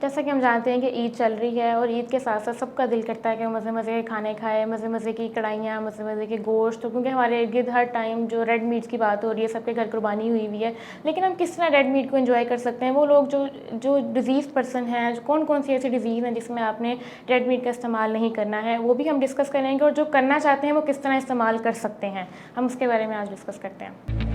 जैसा कि हम जानते हैं कि ईद चल रही है और ईद के साथ साथ सबका दिल करता है कि वो मज़े मज़े के खाने खाए, मज़े मज़े की कढ़ाइयाँ, मज़े मज़े के गोश्त, तो क्योंकि हमारे इर्द गिर्द हर टाइम जो रेड मीट्स की बात हो रही है, सबके घर कुर्बानी हुई हुई है। लेकिन हम किस तरह रेड मीट को एंजॉय कर सकते हैं? वो लोग जो जो डिज़ीज़ पर्सन हैं, जो कौन सी ऐसी डिज़ीज़ हैं जिसमें आपने रेड मीट का इस्तेमाल नहीं करना है, वो भी हम डिस्कस करेंगे। और जो करना चाहते हैं वो किस तरह इस्तेमाल कर सकते हैं, हम उसके बारे में आज डिस्कस करते हैं।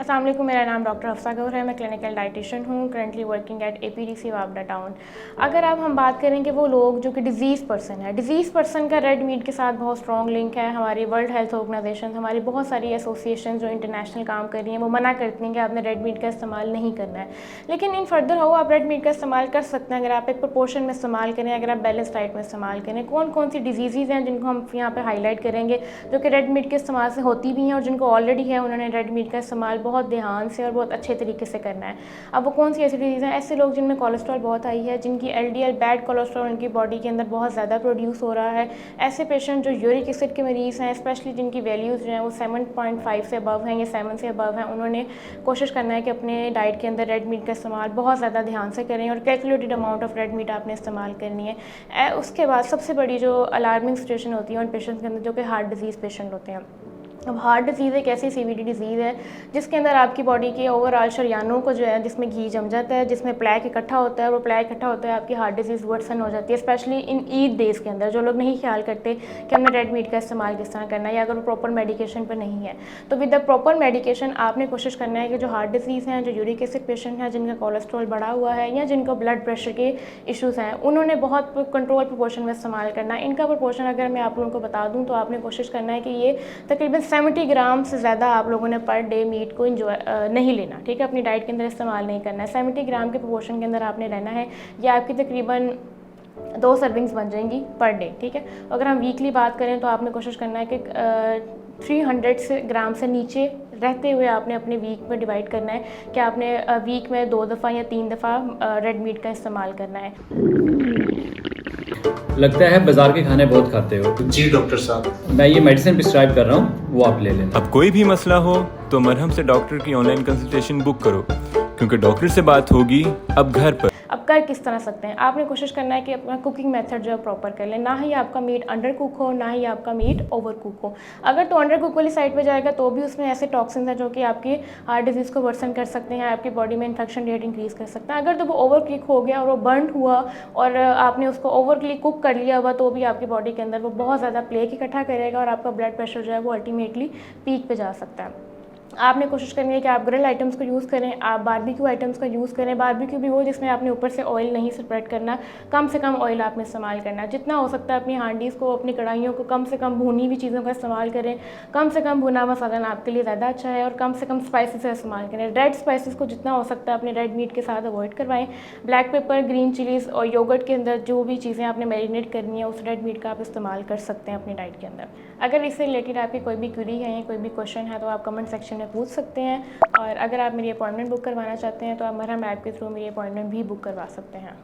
अस्सलाम वालेकुम, मेरा नाम डॉक्टर हफ्सा गौहर है। मैं क्लिनिकल डाइटिशियन हूँ, currently working at APDC Wavda town. अगर अब हम बात करें कि वो लोग जो कि डिज़ीज़ पर्सन है, डिज़ीज़ पर्सन का रेड मीट के साथ बहुत स्ट्रॉन्ग लिंक है। हमारी वर्ल्ड हेल्थ ऑर्गेनाइजेशन, हमारी बहुत सारी एसोसिएशन जो इंटरनेशनल काम कर रही हैं, वो मना करती हैं कि आपने रेड मीट का इस्तेमाल नहीं करना है। लेकिन इन फर्दर हो आप रेड मीट का इस्तेमाल कर सकते हैं अगर आप एक प्रोपोर्शन में इस्तेमाल करें, अगर आप बैलेंस डाइट में इस्तेमाल करें। कौन सी डिजीज़ हैं जिनको हम यहाँ पर हाईलाइट करेंगे, जो कि रेड मीट के इस्तेमाल से होती भी हैं, और जिनको ऑलरेडी है उन्होंने रेड मीट का इस्तेमाल बहुत ध्यान से और बहुत अच्छे तरीके से करना है। अब वो कौन सी ऐसी डिजीज़ हैं? ऐसे लोग जिनमें कोलेस्ट्रॉल बहुत हाई है, जिनकी LDL बैड कोलेस्ट्रॉल उनकी बॉडी के अंदर बहुत ज़्यादा प्रोड्यूस हो रहा है। ऐसे पेशेंट जो यूरिक एसिड के मरीज़ हैं, स्पेशली जिनकी वैल्यूज़ जो हैं वो 7.5 से अबव हैं या 7 से अबव हैं, उन्होंने कोशिश करना है कि अपने डाइट के अंदर रेड मीट का इस्तेमाल बहुत ज़्यादा ध्यान से करें और calculated amount of red meat आपने इस्तेमाल करनी है। उसके बाद सबसे बड़ी जो अलार्मिंग सिचुएशन होती है उन पेशेंट्स के अंदर जो कि हार्ट डिजीज़ पेशेंट होते हैं। अब हार्ट डिज़ीज़ एक ऐसी CVD डिज़ीज़ है जिसके अंदर आपकी बॉडी के ओवरऑल शरियानों को जो है, जिसमें घी जम जाता है, जिसमें प्लेक इकट्ठा होता है, वो प्लेक इकट्ठा होता है, आपकी हार्ट डिज़ीज़ वर्सन हो जाती है। स्पेशली इन ईद डेज़ के अंदर जो लोग नहीं ख्याल करते कि हमने रेड मीट का इस्तेमाल किस तरह करना है, या अगर वो प्रॉपर मेडिकेशन पर नहीं है, तो विद द प्रॉपर मेडिकेशन आपने कोशिश करना है कि जो हार्ट डिज़ीज़ हैं, जो यूरिक एसिड पेशेंट हैं, जिनका कोलेस्ट्रॉल बढ़ा हुआ है या जिनको ब्लड प्रेशर के इशूज़ हैं, उन्होंने बहुत कंट्रोल प्रोपोर्शन में इस्तेमाल करना है। इनका प्रोपोर्शन अगर मैं आप लोगों को बता दूँ तो आपने कोशिश करना है कि ये तकरीबन 70 ग्राम से ज़्यादा आप लोगों ने पर डे मीट को नहीं लेना, ठीक है, अपनी डाइट के अंदर इस्तेमाल नहीं करना है। 70 ग्राम के प्रोपोर्शन के अंदर आपने रहना है। यह आपकी तकरीबन 2 सर्विंग्स बन जाएंगी पर डे, ठीक है। अगर हम वीकली बात करें तो आपने कोशिश करना है कि 300 ग्राम से नीचे रहते हुए आपने अपने वीक में डिवाइड करना है कि आपने वीक में 2 दफ़ा या 3 दफ़ा रेड मीट का इस्तेमाल करना है। लगता है बाजार के खाने बहुत खाते हो। जी डॉक्टर साहब, मैं ये मेडिसिन प्रिस्क्राइब कर रहा हूँ, वो आप ले लेना। अब कोई भी मसला हो तो मरहम से डॉक्टर की ऑनलाइन कंसल्टेशन बुक करो, क्योंकि डॉक्टर से बात होगी अब घर पर। अब कर किस तरह सकते हैं? आपने कोशिश करना है कि अपना कुकिंग मेथड जो है प्रॉपर कर लें, ना ही आपका मीट अंडर कुक हो, ना ही आपका मीट ओवर कुक हो। अगर तो अंडर कुक वाली साइड पे जाएगा तो भी उसमें ऐसे टॉक्सिन्स हैं जो कि आपकी हार्ट डिजीज़ को वर्सन कर सकते हैं, आपकी बॉडी में इन्फेक्शन रेट इंक्रीज़ कर सकता है। अगर तो वो ओवर कुक हो गया और वो बर्न हुआ और आपने उसको ओवरली कुक कर लिया हुआ, तो भी आपकी बॉडी के अंदर वो बहुत ज़्यादा प्लेक इकट्ठा करेगा और आपका ब्लड प्रेशर जो है वो अल्टीमेटली पीक पे जा सकता है। आपने कोशिश करनी है कि आप ग्रिल आइटम्स को यूज़ करें, आप बारबेक्यू आइटम्स का यूज़ करें। बारबेक्यू भी वो जिसमें आपने ऊपर से ऑयल नहीं स्प्रेड करना, कम से कम ऑयल आपने इस्तेमाल करना। जितना हो सकता है अपनी हांडीज़ को, अपनी कढ़ाइयों को कम से कम भुनी हुई चीज़ों का इस्तेमाल करें। कम से कम भुना हुआ सालन आपके लिए ज़्यादा अच्छा है, और कम से कम स्पाइसेस का इस्तेमाल करें। रेड स्पाइसेस को जितना हो सकता है अपने रेड मीट के साथ अवॉइड करवाएं। ब्लैक पेपर, ग्रीन चिलीज़ और योगर्ट के अंदर जो भी चीज़ें आपने मैरिनेट करनी है उस रेड मीट का आप इस्तेमाल कर सकते हैं अपनी डाइट के अंदर। अगर इससे रिलेटेड आपकी कोई भी क्वेरी है या कोई भी क्वेश्चन है तो आप कमेंट सेक्शन में पूछ सकते हैं, और अगर आप मेरी अपॉइंटमेंट बुक करवाना चाहते हैं तो आप मरहम ऐप के थ्रू मेरी अपॉइंटमेंट भी बुक करवा सकते हैं।